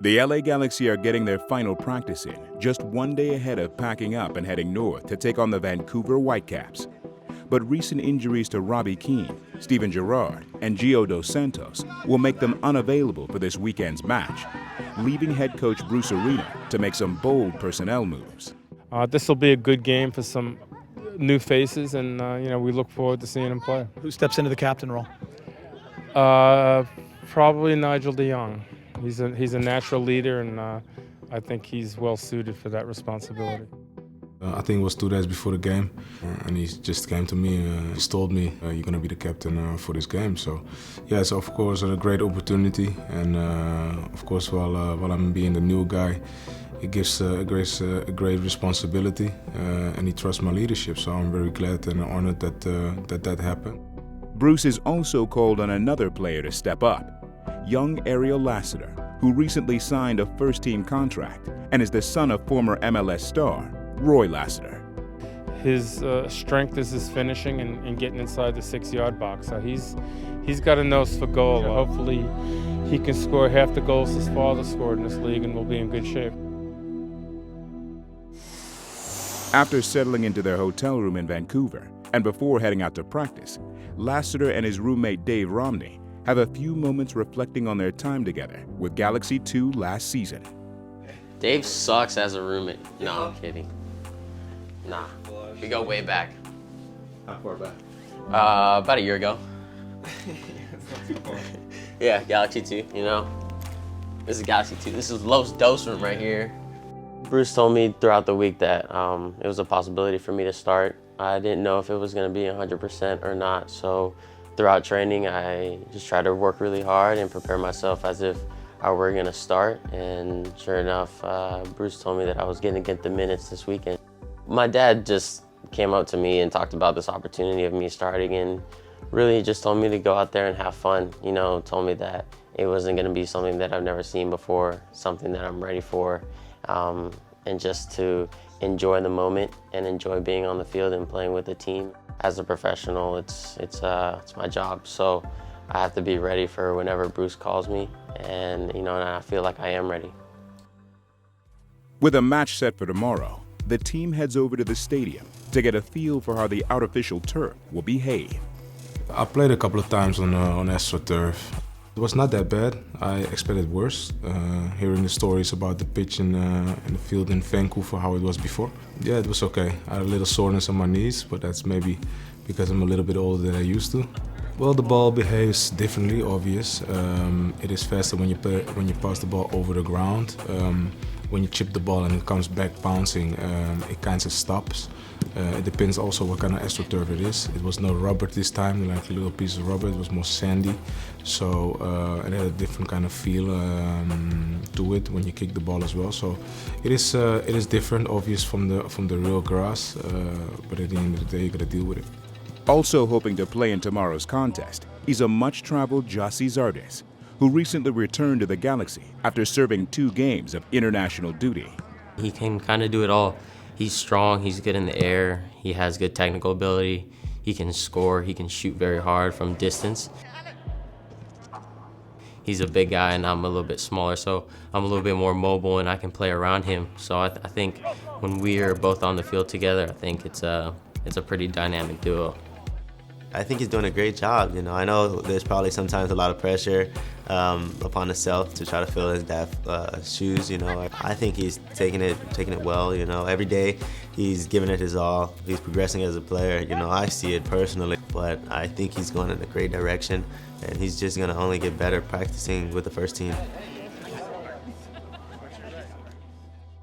The LA Galaxy are getting their final practice in, just one day ahead of packing up and heading north to take on the Vancouver Whitecaps. But recent injuries to Robbie Keane, Steven Gerrard, and Gio Dos Santos will make them unavailable for this weekend's match, leaving head coach Bruce Arena to make some bold personnel moves. This will be a good game for some new faces, and we look forward to seeing them play. Who steps into the captain role? Probably Nigel de Jong. He's a natural leader, and I think he's well suited for that responsibility. I think it was 2 days before the game, and he just came to me. He told me, "You're going to be the captain for this game." So, yeah, it's of course a great opportunity, and of course, while I'm being the new guy, it gives a great responsibility, and he trusts my leadership. So I'm very glad and honored that happened. Bruce is also called on another player to step up, young Ari Lassiter, who recently signed a first-team contract and is the son of former MLS star Roy Lassiter. His strength is his finishing and getting inside the 6-yard box. So he's got a nose for goal. Hopefully he can score half the goals his father scored in this league, and we'll be in good shape. After settling into their hotel room in Vancouver and before heading out to practice, Lassiter and his roommate Dave Romney have a few moments reflecting on their time together with Galaxy 2 last season. Dave sucks as a roommate. No, I'm kidding. Nah, we go way back. How far back? About a year ago. Yeah, Galaxy 2, This is Galaxy 2. This is Los Dos room right here. Bruce told me throughout the week that it was a possibility for me to start. I didn't know if it was going to be 100% or not, so throughout training I just tried to work really hard and prepare myself as if I were going to start, and sure enough, Bruce told me that I was going to get the minutes this weekend. My dad just came up to me and talked about this opportunity of me starting, and really just told me to go out there and have fun. Told me that it wasn't going to be something that I've never seen before, something that I'm ready for, and just to enjoy the moment and enjoy being on the field and playing with the team. As a professional, it's my job, so I have to be ready for whenever Bruce calls me, and and I feel like I am ready. With a match set for tomorrow, the team heads over to the stadium to get a feel for how the artificial turf will behave. I played a couple of times on AstroTurf. It was not that bad. I expected worse. Hearing the stories about the pitch in the field in Vancouver, how it was before. Yeah, it was okay. I had a little soreness on my knees, but that's maybe because I'm a little bit older than I used to. Well, the ball behaves differently, obvious. It is faster when you pass the ball over the ground. When you chip the ball and it comes back bouncing, it kind of stops. It depends also what kind of AstroTurf it is. It was no rubber this time, like a little piece of rubber. It was more sandy, so it had a different kind of feel to it when you kick the ball as well. So it is different, obvious from the real grass. But at the end of the day, you got to deal with it. Also hoping to play in tomorrow's contest is a much-traveled Gyasi Zardes, who recently returned to the Galaxy after serving 2 games of international duty. He can kind of do it all. He's strong, he's good in the air, he has good technical ability, he can score, he can shoot very hard from distance. He's a big guy and I'm a little bit smaller, so I'm a little bit more mobile and I can play around him. So I think when we are both on the field together, I think it's a pretty dynamic duo. I think he's doing a great job. I know there's probably sometimes a lot of pressure upon himself to try to fill his dad's shoes. I think he's taking it well. Every day he's giving it his all. He's progressing as a player. I see it personally, but I think he's going in a great direction, and he's just going to only get better practicing with the first team.